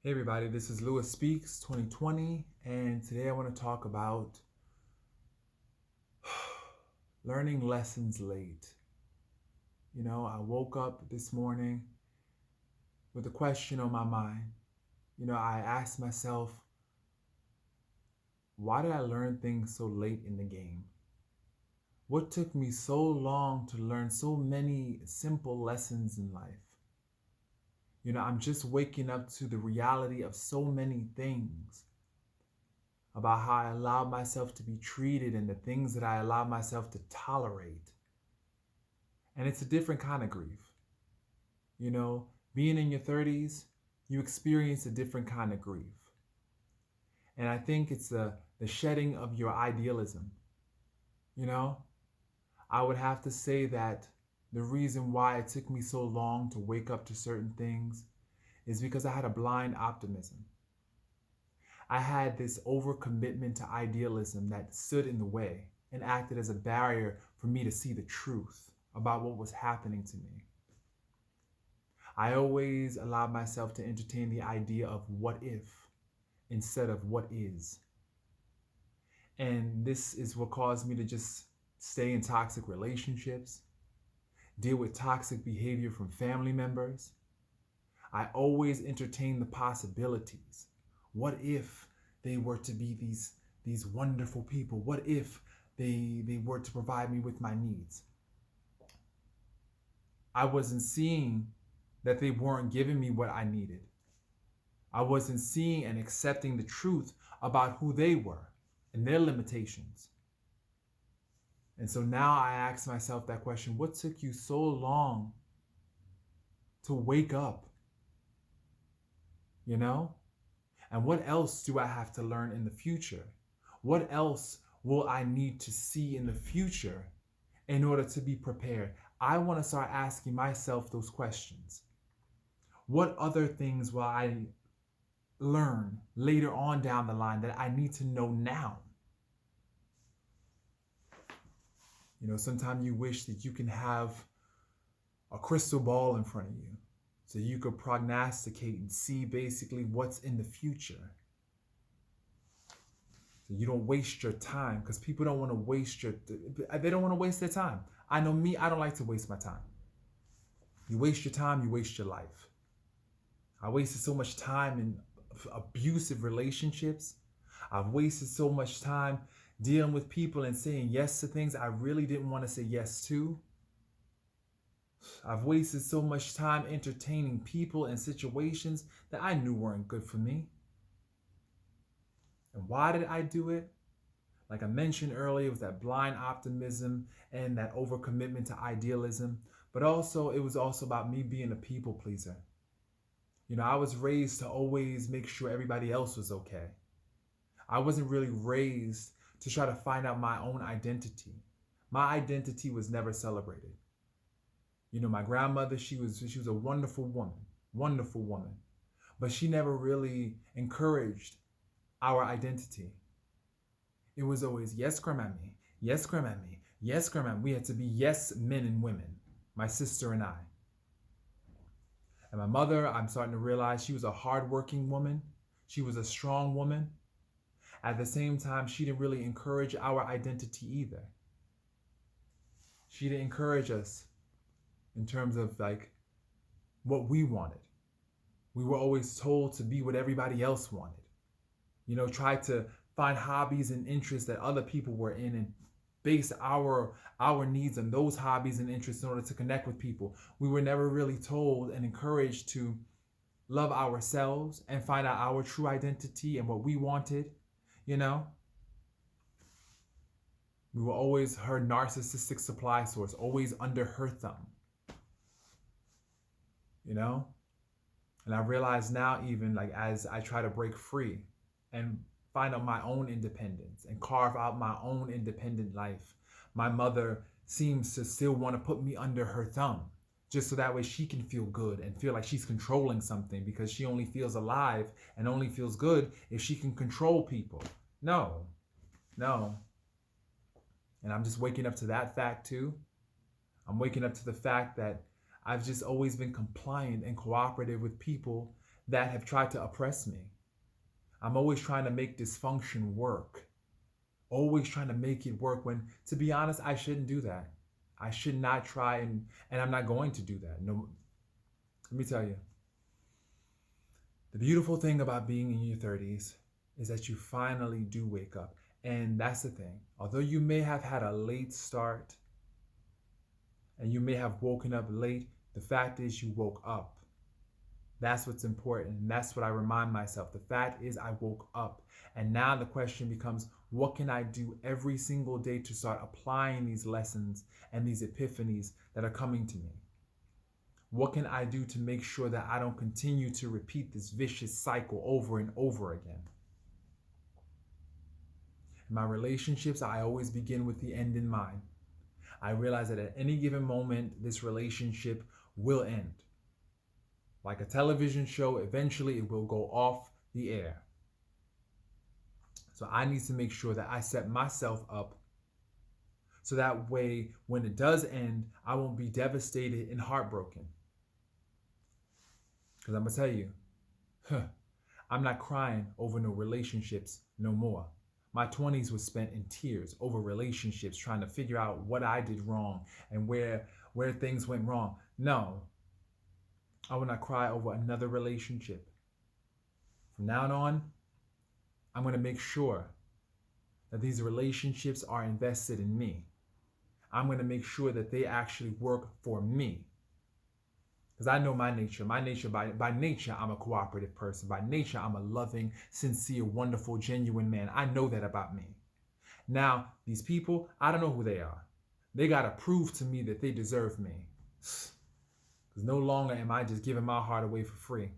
Hey everybody, this is Lewis Speaks 2020, and today I want to talk about learning lessons late. I woke up this morning with a question on my mind. I asked myself, why did I learn things so late in the game? What took me so long to learn so many simple lessons in life? I'm just waking up to the reality of so many things about how I allowed myself to be treated and the things that I allowed myself to tolerate. And it's a different kind of grief. You know, Being in your 30s, you experience a different kind of grief. And I think it's the shedding of your idealism. You know, I would have to say that the reason why it took me so long to wake up to certain things is because I had a blind optimism. I had this overcommitment to idealism that stood in the way and acted as a barrier for me to see the truth about what was happening to me. I always allowed myself to entertain the idea of what if instead of what is. And this is what caused me to just stay in toxic relationships, deal with toxic behavior from family members. I always entertained the possibilities. What if they were to be these wonderful people? What if they were to provide me with my needs? I wasn't seeing that they weren't giving me what I needed. I wasn't seeing and accepting the truth about who they were and their limitations. And so now I ask myself that question: what took you so long to wake up? You know? And what else do I have to learn in the future? What else will I need to see in the future in order to be prepared? I want to start asking myself those questions. What other things will I learn later on down the line that I need to know now? Sometimes you wish that you can have a crystal ball in front of you so you could prognosticate and see basically what's in the future. So you don't waste your time, because people don't want to they don't want to waste their time. I know me, I don't like to waste my time. You waste your time, you waste your life. I wasted so much time in abusive relationships. I've wasted so much time dealing with people and saying yes to things I really didn't want to say yes to. I've wasted so much time entertaining people and situations that I knew weren't good for me. And why did I do it? Like I mentioned earlier, it was that blind optimism and that overcommitment to idealism. But also, it was also about me being a people pleaser. I was raised to always make sure everybody else was okay. I wasn't really raised to try to find out my own identity. My identity was never celebrated. My grandmother, she was a wonderful woman, but she never really encouraged our identity. It was always yes, grandmammy, yes, grandmammy, yes, grandmammy. We had to be yes men and women, my sister and I. And my mother, I'm starting to realize she was a hardworking woman. She was a strong woman. At the same time, she didn't really encourage our identity either. She didn't encourage us in terms of like what we wanted. We were always told to be what everybody else wanted. Try to find hobbies and interests that other people were in and base our needs on those hobbies and interests in order to connect with people. We were never really told and encouraged to love ourselves and find out our true identity and what we wanted. We were always her narcissistic supply source, always under her thumb. And I realize now, even like as I try to break free and find out my own independence and carve out my own independent life, my mother seems to still want to put me under her thumb, just so that way she can feel good and feel like she's controlling something, because she only feels alive and only feels good if she can control people. No. And I'm just waking up to that fact too. I'm waking up to the fact that I've just always been compliant and cooperative with people that have tried to oppress me. I'm always trying to make dysfunction work, always trying to make it work when, to be honest, I shouldn't do that. I should not try, and I'm not going to do that. No, let me tell you, the beautiful thing about being in your 30s is that you finally do wake up. And that's the thing. Although you may have had a late start and you may have woken up late, the fact is you woke up. That's what's important. And that's what I remind myself. The fact is I woke up. And now the question becomes, what can I do every single day to start applying these lessons and these epiphanies that are coming to me? What can I do to make sure that I don't continue to repeat this vicious cycle over and over again? In my relationships, I always begin with the end in mind. I realize that at any given moment, this relationship will end. Like a television show, eventually it will go off the air. So I need to make sure that I set myself up so that way, when it does end, I won't be devastated and heartbroken. Because I'm going to tell you, I'm not crying over no relationships no more. My 20s was spent in tears over relationships, trying to figure out what I did wrong and where things went wrong. No, I will not cry over another relationship. From now on, I'm going to make sure that these relationships are invested in me. I'm going to make sure that they actually work for me. Because I know my nature. My nature, by nature, I'm a cooperative person. By nature, I'm a loving, sincere, wonderful, genuine man. I know that about me. Now, these people, I don't know who they are. They got to prove to me that they deserve me. Because no longer am I just giving my heart away for free.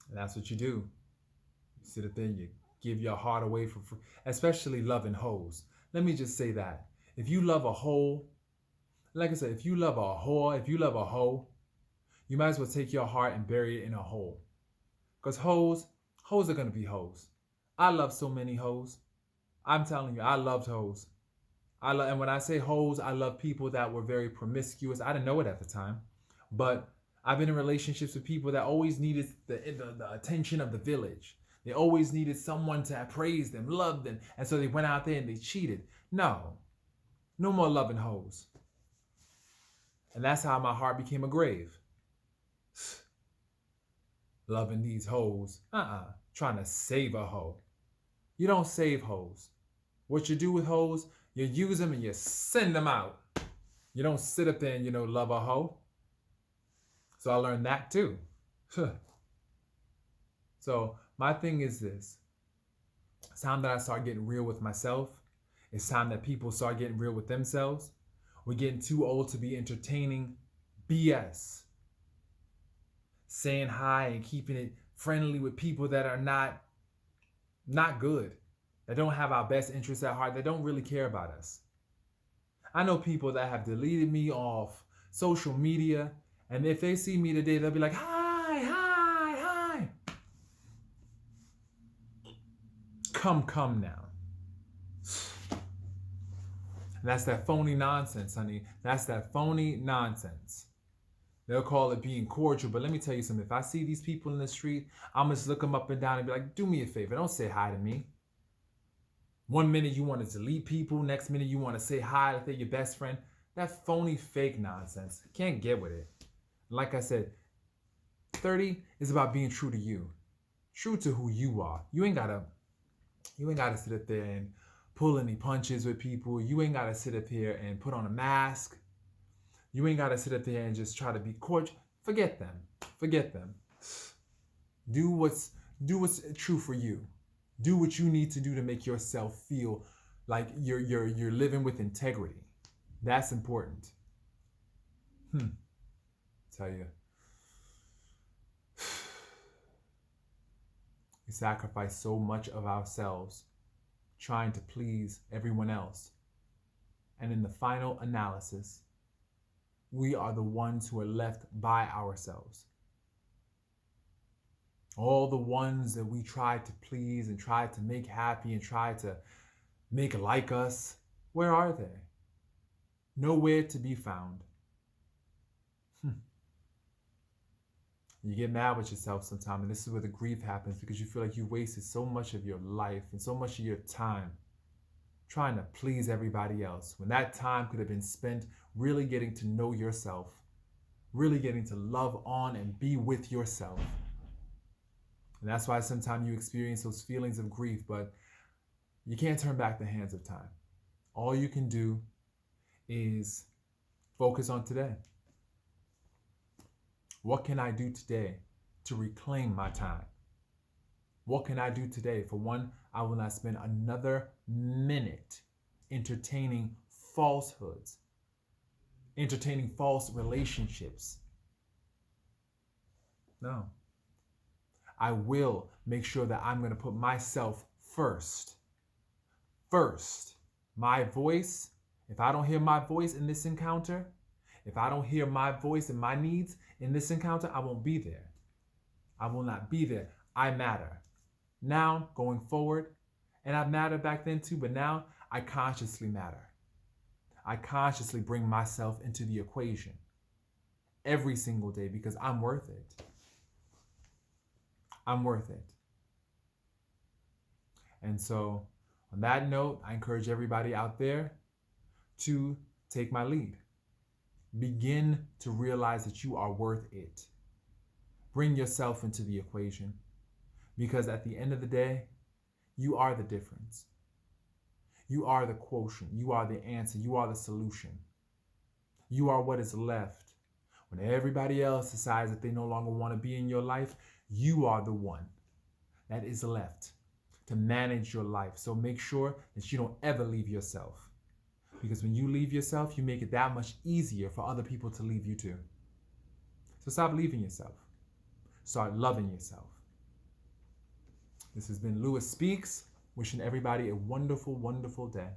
And that's what you do. You sit up there and you give your heart away for free. Especially loving hoes. Let me just say that. If you love a hoe, like I said, if you love a whore, if you love a hoe, you might as well take your heart and bury it in a hole. Because hoes are going to be hoes. I love so many hoes. I'm telling you, I loved hoes. And when I say hoes, I love people that were very promiscuous. I didn't know it at the time. But I've been in relationships with people that always needed the attention of the village. They always needed someone to praise them, love them. And so they went out there and they cheated. No more loving hoes. And that's how my heart became a grave. Loving these hoes. Trying to save a hoe. You don't save hoes. What you do with hoes, you use them and you send them out. You don't sit up there and, love a hoe. So I learned that too. So my thing is this. It's time that I start getting real with myself. It's time that people start getting real with themselves. We're getting too old to be entertaining BS. Saying hi and keeping it friendly with people that are not good. That don't have our best interests at heart. That don't really care about us. I know people that have deleted me off social media. And if they see me today, they'll be like, hi. Come now. And that's that phony nonsense, honey. That's that phony nonsense. They'll call it being cordial, but let me tell you something. If I see these people in the street, I'm just look them up and down and be like, do me a favor. Don't say hi to me. One minute you want to delete people. Next minute you want to say hi like they're your best friend. That phony, fake nonsense. Can't get with it. Like I said, 30 is about being true to you. True to who you are. You ain't gotta sit up there and pull any punches with people. You ain't gotta sit up here and put on a mask. You ain't gotta sit up there and just try to be cordial. Forget them. Do what's true for you. Do what you need to do to make yourself feel like you're living with integrity. That's important. Tell you. We sacrifice so much of ourselves trying to please everyone else. And in the final analysis, we are the ones who are left by ourselves. All the ones that we tried to please and tried to make happy and tried to make like us, where are they? Nowhere to be found. You get mad with yourself sometimes, and this is where the grief happens because you feel like you wasted so much of your life and so much of your time trying to please everybody else when that time could have been spent really getting to know yourself, really getting to love on and be with yourself. And that's why sometimes you experience those feelings of grief, but you can't turn back the hands of time. All you can do is focus on today. What can I do today to reclaim my time? What can I do today? For one, I will not spend another minute entertaining falsehoods, entertaining false relationships. No. I will make sure that I'm going to put myself first. First. My voice, if I don't hear my voice in this encounter, if I don't hear my voice and my needs in this encounter, I won't be there. I will not be there. I matter. Now, going forward, and I mattered back then too, but now I consciously matter. I consciously bring myself into the equation every single day because I'm worth it. I'm worth it. And so, on that note, I encourage everybody out there to take my lead. Begin to realize that you are worth it. Bring yourself into the equation because at the end of the day, you are the difference. You are the quotient. You are the answer. You are the solution. You are what is left. When everybody else decides that they no longer want to be in your life, you are the one that is left to manage your life. So make sure that you don't ever leave yourself. Because when you leave yourself, you make it that much easier for other people to leave you too. So stop leaving yourself. Start loving yourself. This has been Lewis Speaks, wishing everybody a wonderful, wonderful day.